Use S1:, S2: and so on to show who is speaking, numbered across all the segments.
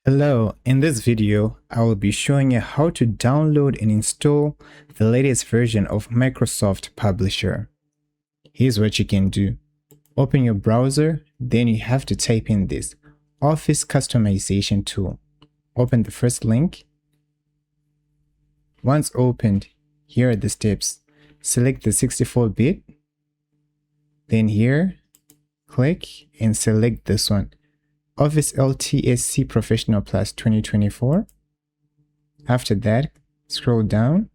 S1: Hello, in this video, I will be showing you how to download and install the latest version of Microsoft Publisher. Here's what you can do. Open your browser, then you have to type in this Office Customization Tool. Open the first link. Once opened, here are the steps. Select the 64-bit. Then here, click and select this one. Office LTSC Professional Plus 2024. After that, scroll down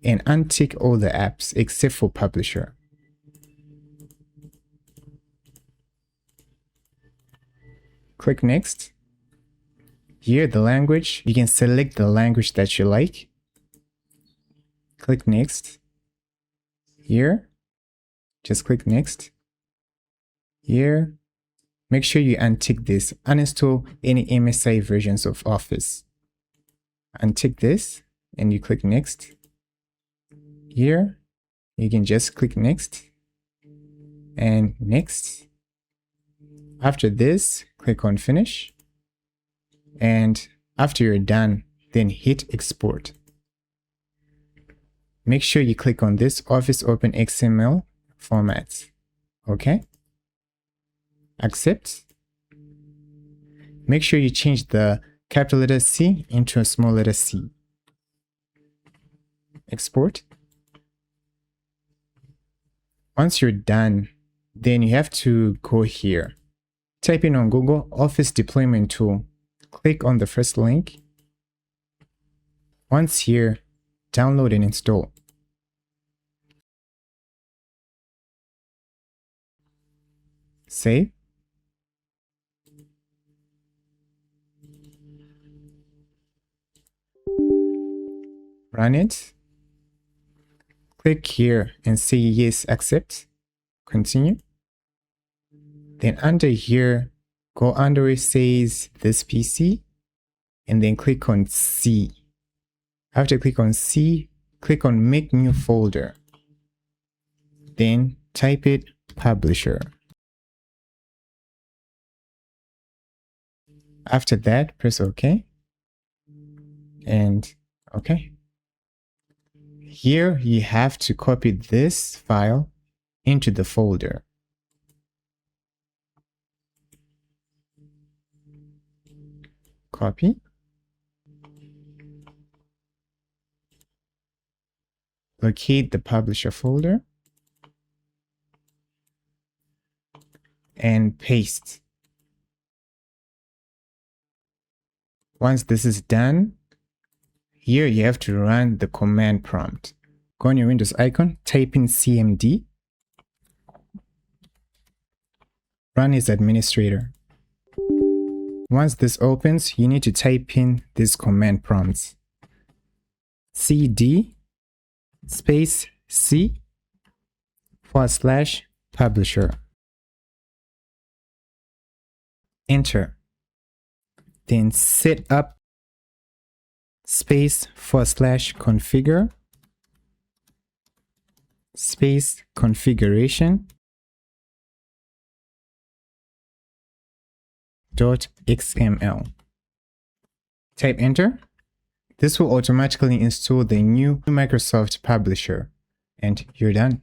S1: and untick all the apps except for Publisher. Click Next. Here, the language, you can select the language that you like. Click Next. Here, just click Next. Here, make sure you untick this. Uninstall any MSI versions of Office. Untick this and you click Next. Here, you can just click Next and Next. After this, click on Finish. And after you're done, then hit Export. Make sure you click on this Office Open XML format. Okay? Accept. Make sure you change the capital letter C into a small letter c. Export. Once you're done, then you have to go here. Type in on Google Office Deployment Tool. Click on the first link. Once here, download and install. Save. Run it. Click here and say yes, accept. Continue. Then under here, go under where it says this PC and then click on C. After click on C, click on make new folder. Then type it Publisher. After that, press OK. And OK. Here you have to copy this file into the folder. Copy. Locate the Publisher folder. And paste. Once this is done, here you have to run the command prompt. Go on your Windows icon, type in CMD. Run as administrator. Once this opens, you need to type in these command prompts. CD space C / Publisher. Enter. Then set up space / configure space configuration .xml. Type enter. This will automatically install the new Microsoft Publisher and you're done.